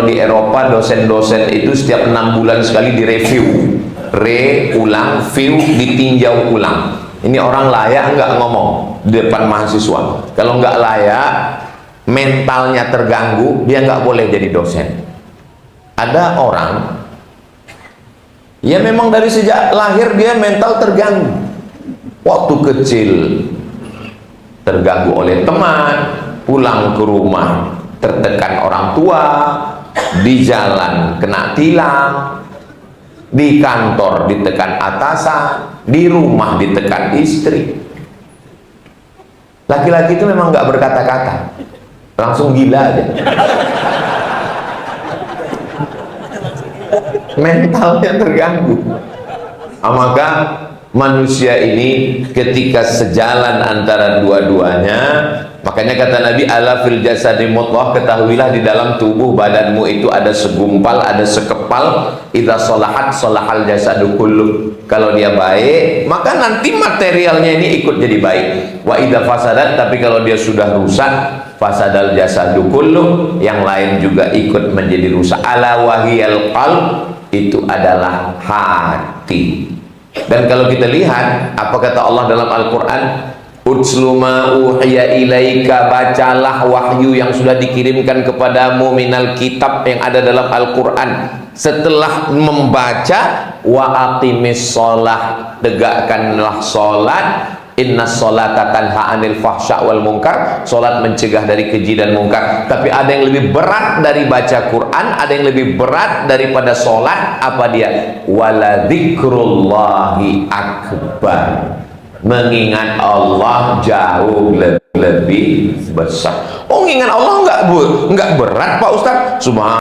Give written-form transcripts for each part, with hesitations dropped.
di Eropa dosen-dosen itu setiap 6 bulan sekali direview, ulang, view, ditinjau ulang. Ini orang layak nggak ngomong di depan mahasiswa? Kalau nggak layak, mentalnya terganggu, dia nggak boleh jadi dosen. Ada orang ya memang dari sejak lahir dia mental terganggu. Waktu kecil terganggu oleh teman, pulang ke rumah tertekan orang tua, di jalan kena tilang, di kantor ditekan atasan, di rumah ditekan istri. Laki-laki itu memang nggak berkata-kata, langsung gila aja. Mentalnya terganggu. Maka manusia ini ketika sejalan antara dua-duanya, makanya kata Nabi, ala fil jasadi mudghah, ketahuilah di dalam tubuh badanmu itu ada segumpal, ada sekepal. Idza sholahat sholahal jasadu kullu. Kalau dia baik, maka nanti materialnya ini ikut jadi baik. Wa idza fasadat, tapi kalau dia sudah rusak, fasadal jasadu kullu, yang lain juga ikut menjadi rusak. Ala wahiyal qalb, itu adalah hati. Dan kalau kita lihat apa kata Allah dalam Al-Quran, utslu ma uhiya ilaika, bacalah wahyu yang sudah dikirimkan kepadamu minal kitab, yang ada dalam Al-Quran. Setelah membaca, wa aqimis sholah, tegakkanlah sholat. Inna sholata tanha anil fahsya wal munkar, sholat mencegah dari keji dan mungkar. Tapi ada yang lebih berat dari baca Quran, ada yang lebih berat daripada sholat. Apa dia? Wala dzikrullahi akbar, mengingat Allah jauh lebih besar. Oh, mengingat Allah enggak berat Pak Ustaz? Subhanallah.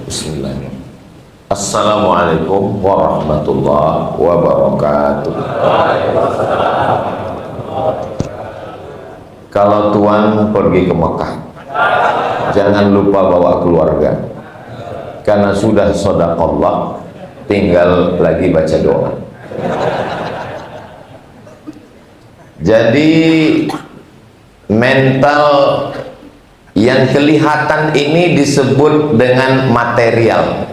Bismillahirrahmanirrahim. Assalamualaikum warahmatullahi wabarakatuh. Kalau Tuan pergi ke Mekah, jangan lupa bawa keluarga, karena sudah shadaqallah, tinggal lagi baca doa. Jadi mental yang kelihatan ini disebut dengan material,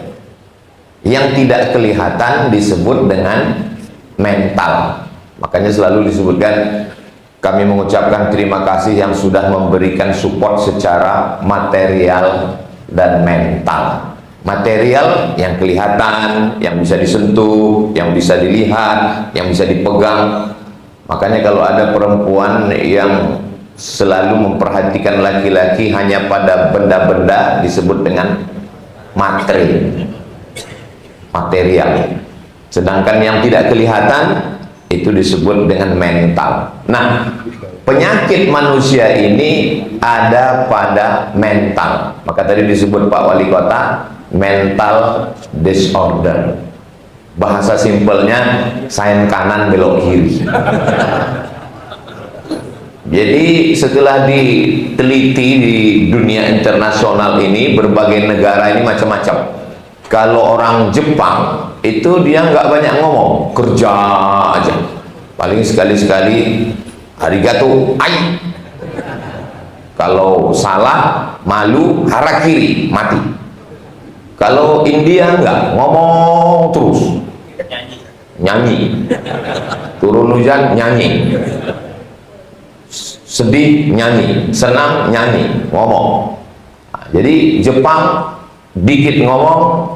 yang tidak kelihatan disebut dengan mental. Makanya selalu disebutkan, kami mengucapkan terima kasih yang sudah memberikan support secara material dan mental. Material yang kelihatan, yang bisa disentuh, yang bisa dilihat, yang bisa dipegang. Makanya kalau ada perempuan yang selalu memperhatikan laki-laki hanya pada benda-benda, disebut dengan material. Sedangkan yang tidak kelihatan itu disebut dengan mental. Nah, penyakit manusia ini ada pada mental. Maka tadi disebut Pak Wali Kota mental disorder. Bahasa simpelnya sain kanan belok kiri. Jadi setelah diteliti di dunia internasional ini, berbagai negara ini macam-macam. Kalau orang Jepang itu dia nggak banyak ngomong, kerja aja. Paling sekali-sekali arigato, ai. Kalau salah, malu, harakiri, mati. Kalau India nggak, ngomong terus, nyanyi. Turun hujan, nyanyi. Sedih, nyanyi. Senang, nyanyi. Ngomong. Nah, jadi Jepang dikit ngomong,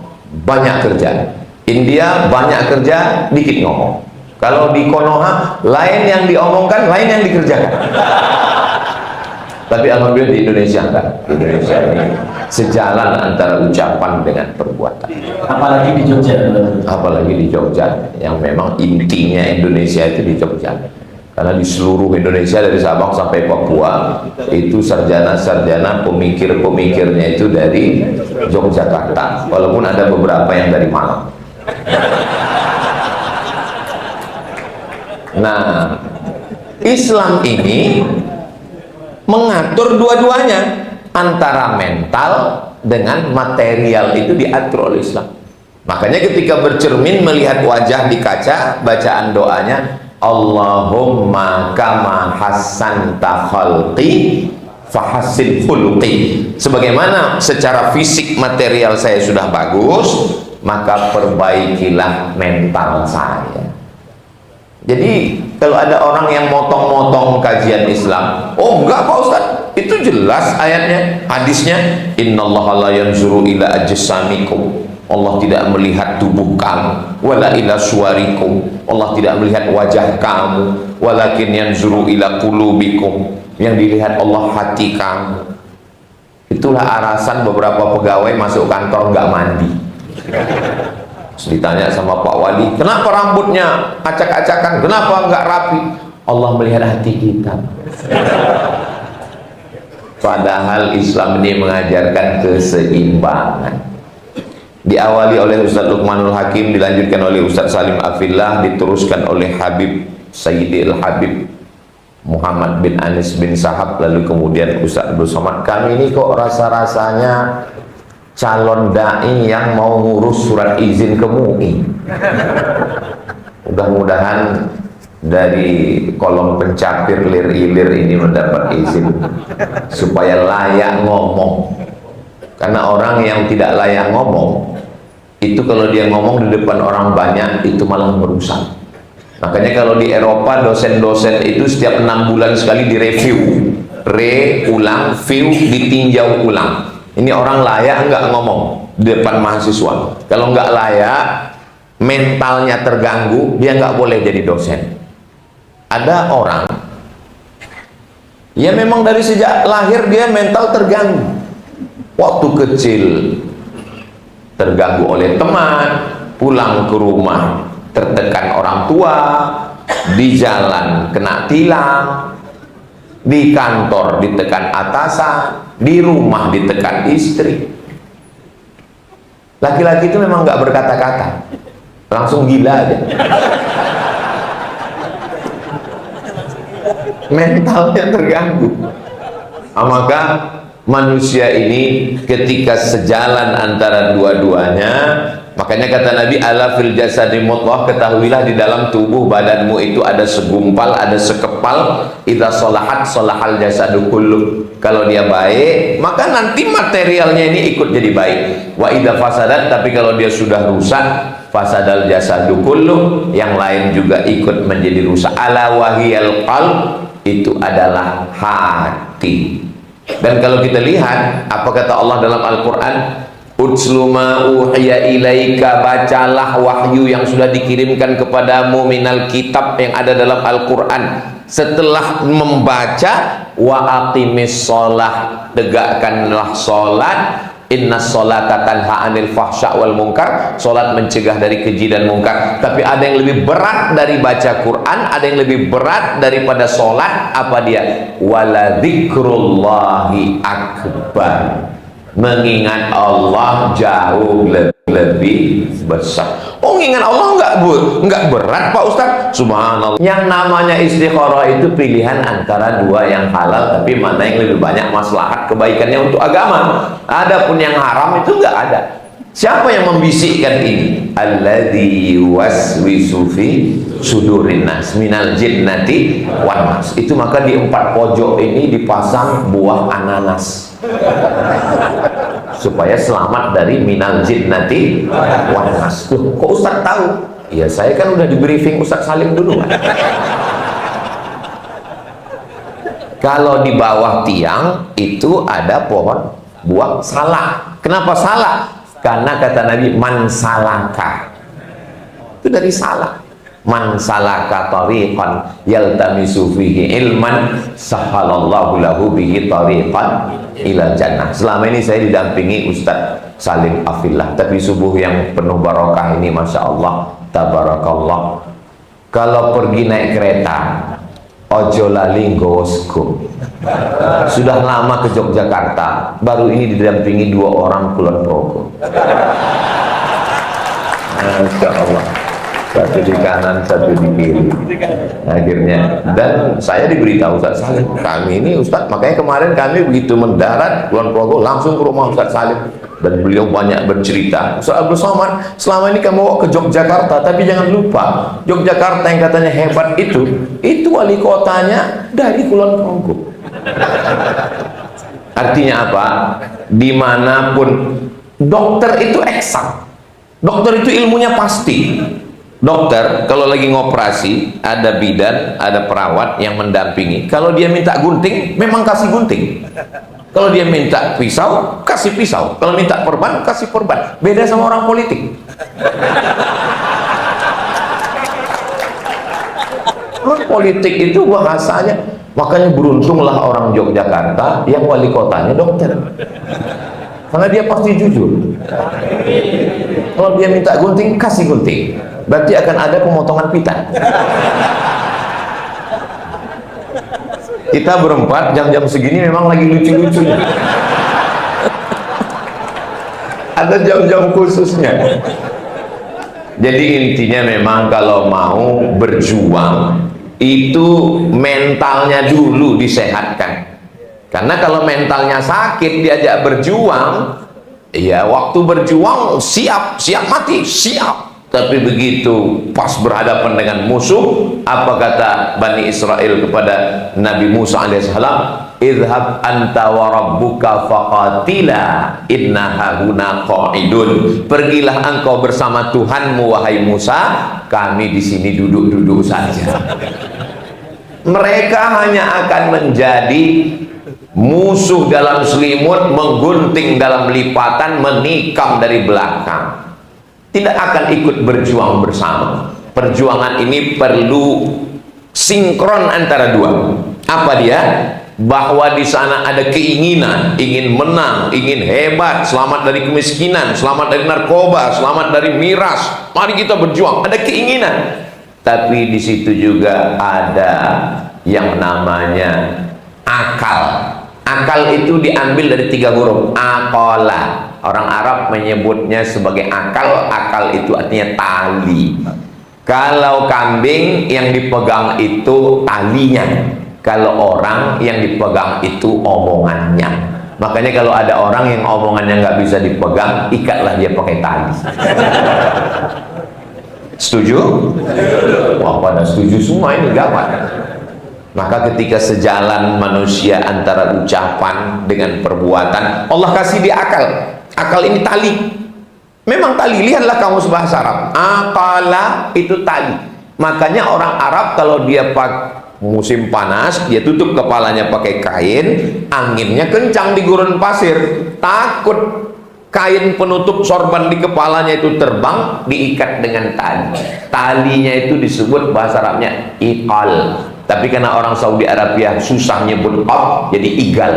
banyak kerja. India banyak kerja, dikit ngomong. Kalau di Konoha, lain yang diomongkan, lain yang dikerjakan. Tapi alhamdulillah di Indonesia enggak. Di Indonesia ini sejalan antara ucapan dengan perbuatan. Apalagi di Jogja. Apalagi di Jogja, yang memang intinya Indonesia itu di Jogja. Karena di seluruh Indonesia dari Sabang sampai Papua itu sarjana-sarjana pemikir-pemikirnya itu dari Yogyakarta, walaupun ada beberapa yang dari Malang. Nah, Islam ini mengatur dua-duanya, antara mental dengan material itu diatur oleh Islam. Makanya ketika bercermin melihat wajah di kaca, bacaan doanya Allahumma kama hassanta khalqi fahassin khuluqi. Sebagaimana secara fisik material saya sudah bagus, maka perbaikilah mental saya. Jadi kalau ada orang yang motong-motong kajian Islam, oh enggak Pak Ustaz, itu jelas ayatnya, hadisnya, innallaha la yanzuru ila ajsamikum, Allah tidak melihat tubuh kamu, wala ila suwarikum, Allah tidak melihat wajah kamu, walakin yanzuru ila qulubikum, yang dilihat Allah hati kamu. Itulah alasan beberapa pegawai masuk kantor nggak mandi. Terus ditanya sama Pak Wali, kenapa rambutnya acak-acakan, kenapa nggak rapi? Allah melihat hati kita. Padahal Islam ini mengajarkan keseimbangan. Diawali oleh Ustaz Luqmanul Hakim, dilanjutkan oleh Ustaz Salim Afillah, diteruskan oleh Habib Sayyidil Habib Muhammad bin Anis bin Sahab, lalu kemudian Ustaz Abdul Somad. Kami ini kok rasa-rasanya calon da'i yang mau ngurus surat izin ke MUI. Mudah-mudahan dari kolom pencapir lir-ilir ini mendapat izin supaya layak ngomong. Karena orang yang tidak layak ngomong itu kalau dia ngomong di depan orang banyak itu malah merusak. Makanya kalau di Eropa dosen-dosen itu setiap 6 bulan sekali direview, ulang, view, ditinjau ulang. Ini orang layak nggak ngomong di depan mahasiswa. Kalau nggak layak, mentalnya terganggu, dia nggak boleh jadi dosen. Ada orang ya memang dari sejak lahir dia mental terganggu. Waktu kecil terganggu oleh teman, pulang ke rumah tertekan orang tua, di jalan kena tilang, di kantor ditekan atasan, di rumah ditekan istri. Laki-laki itu memang nggak berkata-kata, langsung gila aja. Mentalnya terganggu. Maka manusia ini ketika sejalan antara dua-duanya, makanya kata Nabi, ala fil jasadi mudghah, ketahuilah di dalam tubuh badanmu itu ada segumpal, ada sekepal, idza sholahat sholahal jasadu kullu. Kalau dia baik, maka nanti materialnya ini ikut jadi baik. Wa idza fasadat, tapi kalau dia sudah rusak, fasadal jasadu kullu, yang lain juga ikut menjadi rusak. Ala wahiyal qalb, itu adalah hati. Dan kalau kita lihat apa kata Allah dalam Al-Quran, utslu ma uhiya ilaika, bacalah wahyu yang sudah dikirimkan kepadamu minal kitab, yang ada dalam Al-Quran. Setelah membaca, wa aqimis sholah, tegakkanlah sholat. Inna sholata tanha anil fahsya wal munkar, sholat mencegah dari keji dan mungkar. Tapi ada yang lebih berat dari baca Quran, ada yang lebih berat daripada sholat. Apa dia? Wala dzikrullahi akbar, mengingat Allah jauh lebih besar. Oh, mengingat Allah enggak berat Pak Ustaz? Subhanallah. Yang namanya istikharah itu pilihan antara dua yang halal, tapi mana yang lebih banyak maslahat kebaikannya untuk agama. Adapun yang haram itu enggak ada. Siapa yang membisikkan ini? Alladzi yuwaswisu fi sudurin nas minal jinnati wan nas. Itu maka di 4 pojok ini dipasang buah ananas supaya selamat dari minal jinnati wan nas. Kok Ustaz tahu? Ya saya kan udah di briefing Ustaz Salim dulu. Kalau di bawah tiang itu ada pohon buah salak. Kenapa salak? Karena kata Nabi, man salaka, itu dari salah. Man salaka tariqan yaltamisu fihi ilman sahalallahu lahu bihi tariqan ila jannah. Selama ini saya didampingi Ustaz Salim Afillah, tapi subuh yang penuh barokah ini Masya Allah, tabarakallah. Kalau pergi naik kereta, ojo lali ngosku. Sudah lama ke Yogyakarta, baru ini didampingi 2 orang Kulon Progo. Masya Allah, satu di kanan, satu di kiri. Akhirnya, dan saya diberitahu Ustaz Salim, kami ini Ustaz, makanya kemarin kami begitu mendarat Kulon Progo langsung ke rumah Ustaz Salim. dan beliau banyak bercerita. Ustaz Abdul Somad, selama ini kamu bawa ke Yogyakarta, tapi jangan lupa Yogyakarta yang katanya hebat itu wali kotanya dari Kulon Progo. Artinya apa? Dimanapun dokter itu eksak, dokter itu ilmunya pasti. Dokter kalau lagi ngoperasi, ada bidan, ada perawat yang mendampingi. Kalau dia minta gunting, memang kasih gunting. Kalau dia minta pisau, kasih pisau. Kalau minta perban, kasih perban. Beda sama orang politik. Orang politik itu bahasanya, makanya beruntunglah orang Yogyakarta yang wali kotanya dokter. Karena dia pasti jujur. Kalau dia minta gunting, kasih gunting. Berarti akan ada pemotongan pita. Kita berempat jam-jam segini memang lagi lucu-lucunya. Ada jam-jam khususnya. Jadi intinya memang kalau mau berjuang itu mentalnya dulu disehatkan. Karena kalau mentalnya sakit diajak berjuang, ya waktu berjuang siap mati, siap. Tapi begitu pas berhadapan dengan musuh, apa kata Bani Israel kepada Nabi Musa alaihissalam? Idhab anta wa rabbuka faqatila inna hahuna qa'idun. Pergilah engkau bersama Tuhanmu wahai Musa, kami di sini duduk-duduk saja. Mereka hanya akan menjadi musuh dalam selimut, menggunting dalam lipatan, menikam dari belakang. Tidak akan ikut berjuang bersama. Perjuangan ini perlu sinkron antara dua. Apa dia? Bahwa di sana ada keinginan, ingin menang, ingin hebat, selamat dari kemiskinan, selamat dari narkoba, selamat dari miras. Mari kita berjuang. Ada keinginan. Tapi di situ juga ada yang namanya akal. Akal itu diambil dari 3 huruf. Aqala. Orang Arab menyebutnya sebagai akal. Akal itu artinya tali. Kalau kambing yang dipegang itu talinya, kalau orang yang dipegang itu omongannya. Makanya kalau ada orang yang omongannya nggak bisa dipegang, ikatlah dia pakai tali. Setuju? Wah, pada setuju semua, ini gawat. Maka ketika sejalan manusia antara ucapan dengan perbuatan, Allah kasih dia akal. Akal ini tali. Memang tali. Lihatlah kamus bahasa Arab. Aqala itu tali. Makanya orang Arab kalau dia musim panas, dia tutup kepalanya pakai kain, anginnya kencang di gurun pasir. Takut kain penutup sorban di kepalanya itu terbang, diikat dengan tali. Talinya itu disebut bahasa Arabnya iqal. Tapi karena orang Saudi Arabia susah nyebut qaf, jadi igal.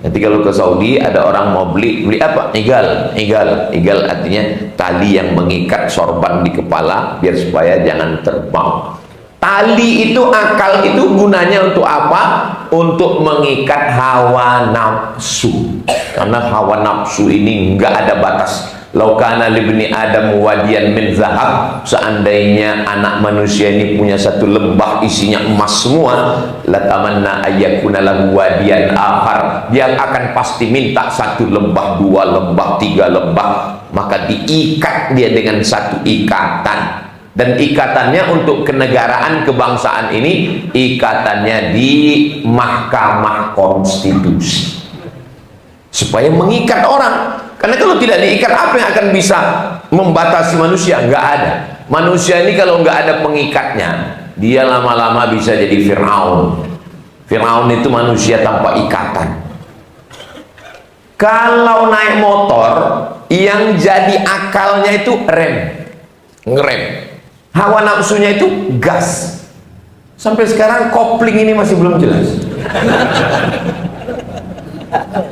Nanti kalau ke Saudi ada orang mau beli apa? Igal. Igal artinya tali yang mengikat sorban di kepala biar supaya jangan terbang. Tali itu, akal itu gunanya untuk apa? Untuk mengikat hawa nafsu. Karena hawa nafsu ini enggak ada batas. Laukana libni Adam wadiyan min zahab, seandainya anak manusia ini punya satu lembah isinya emas semua, latamanna ayyakuna lahu wadiyan akhar, dia akan pasti minta satu lembah, 2 lembah, 3 lembah. Maka diikat dia dengan satu ikatan. Dan ikatannya untuk kenegaraan kebangsaan ini, ikatannya di Mahkamah Konstitusi, supaya mengikat orang. Karena kalau tidak diikat, apa yang akan bisa membatasi manusia? Nggak ada. Manusia ini kalau nggak ada pengikatnya, dia lama-lama bisa jadi Fir'aun. Fir'aun itu manusia tanpa ikatan. Kalau naik motor, yang jadi akalnya itu rem, ngerem. Hawa nafsunya itu gas. Sampai sekarang kopling ini masih belum jelas.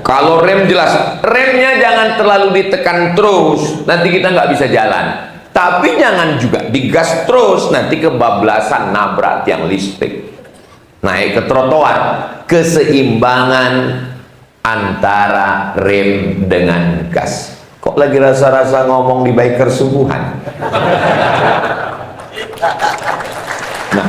Kalau rem jelas, remnya jangan terlalu ditekan terus, nanti kita nggak bisa jalan. Tapi jangan juga digas terus, nanti kebablasan nabrak tiang listrik. Naik ke trotoar, keseimbangan antara rem dengan gas. Kok lagi rasa-rasa ngomong di biker subuhan? Nah,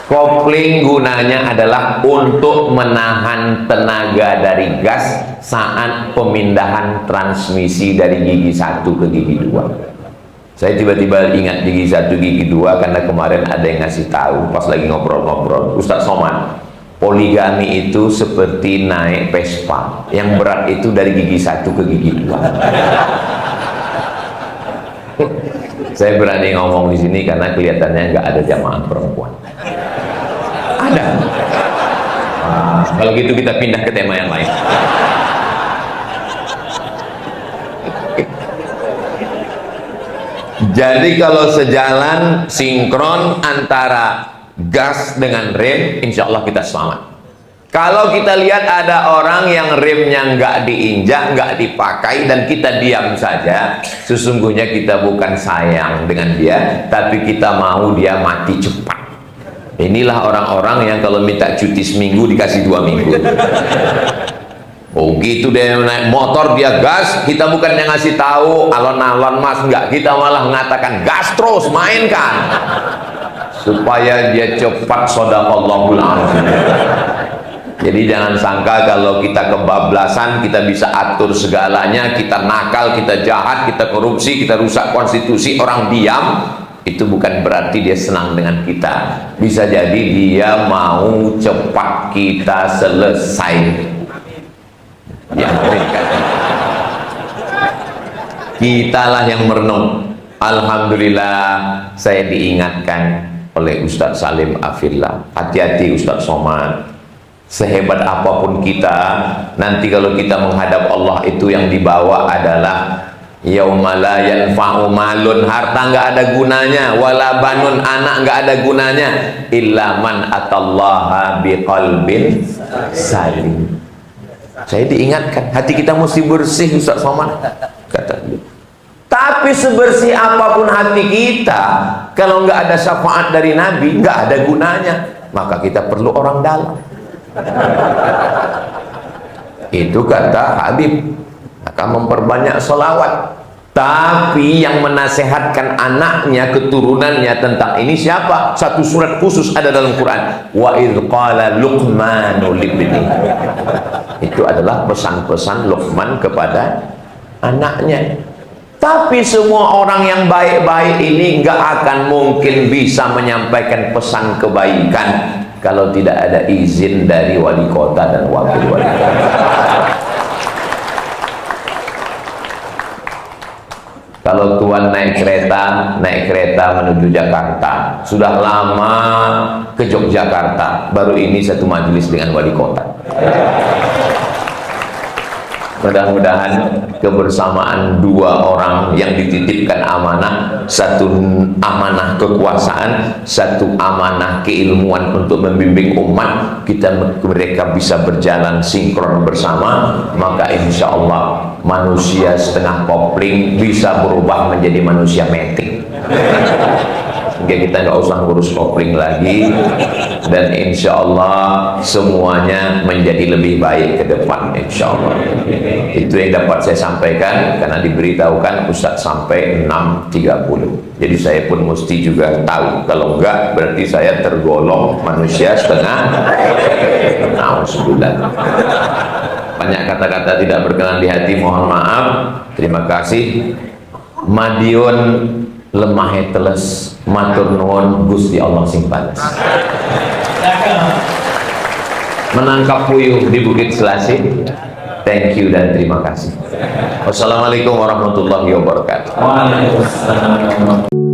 Kopling gunanya adalah untuk menahan tenaga dari gas saat pemindahan transmisi dari gigi 1 ke gigi 2. Saya tiba-tiba ingat gigi 1, gigi 2 karena kemarin ada yang ngasih tahu pas lagi ngobrol-ngobrol, Ustadz Somad, poligami itu seperti naik Vespa, yang berat itu dari gigi 1 ke gigi 2. Saya berani ngomong di sini karena kelihatannya nggak ada jamaah perempuan. Ada. Kalau gitu kita pindah ke tema yang lain. Jadi kalau sejalan sinkron antara gas dengan rem, insya Allah kita selamat. Kalau kita lihat ada orang yang remnya nggak diinjak, nggak dipakai, dan kita diam saja, sesungguhnya kita bukan sayang dengan dia, tapi kita mau dia mati cepat. Inilah orang-orang yang kalau minta cuti seminggu dikasih 2 minggu. Oh gitu deh, naik motor dia gas, kita bukan yang ngasih tahu alon-alon mas, enggak, kita malah mengatakan gas terus, mainkan supaya dia cepat shadaqallahul azim. Jadi jangan sangka kalau kita kebablasan kita bisa atur segalanya, kita nakal, kita jahat, kita korupsi, kita rusak konstitusi, orang diam. Itu bukan berarti dia senang dengan kita. Bisa jadi dia mau cepat kita selesai. Ya, kitalah yang merenung. Alhamdulillah saya diingatkan oleh Ustadz Salim Afillah, hati-hati Ustadz Somad, sehebat apapun kita, nanti kalau kita menghadap Allah itu yang dibawa adalah yauma la yanfa'u malun, harta nggak ada gunanya, wala banun, anak nggak ada gunanya, illa man atallaha biqalbin salim. Saya diingatkan, hati kita mesti bersih Ustaz Somad, kata dia. Tapi sebersih apapun hati kita, kalau nggak ada syafaat dari Nabi, nggak ada gunanya. Maka kita perlu orang dalam. Itu kata Habib. Maka memperbanyak sholawat. Tapi yang menasehatkan anaknya, keturunannya tentang ini siapa? Satu surat khusus ada dalam Quran. Wa idh qala Luqmanu libni. Itu adalah pesan-pesan Luqman kepada anaknya. Tapi semua orang yang baik-baik ini nggak akan mungkin bisa menyampaikan pesan kebaikan kalau tidak ada izin dari wali kota dan wakil wali kota. Kalau tuan naik kereta menuju Jakarta, sudah lama ke Yogyakarta, baru ini satu majelis dengan wali kota. Mudah-mudahan kebersamaan dua orang yang dititipkan amanah, satu amanah kekuasaan, satu amanah keilmuan untuk membimbing umat, mereka bisa berjalan sinkron bersama, maka insya Allah manusia setengah kopling bisa berubah menjadi manusia metik. Sehingga kita nggak usah ngurus kopling lagi, dan insya Allah semuanya menjadi lebih baik ke depan insya Allah. Itu yang dapat saya sampaikan karena diberitahukan Ustadz sampai 6.30. Jadi saya pun mesti juga tahu, kalau enggak berarti saya tergolong manusia setengah. Alhamdulillah. Banyak kata-kata tidak berkenan di hati, mohon maaf. Terima kasih. Madiun lemah teles, matur nuwun Gusti Allah sing panas. Menangkap puyuh di Bukit Selasih. Thank you dan terima kasih. Wassalamualaikum warahmatullahi wabarakatuh. Waalaikumsalam.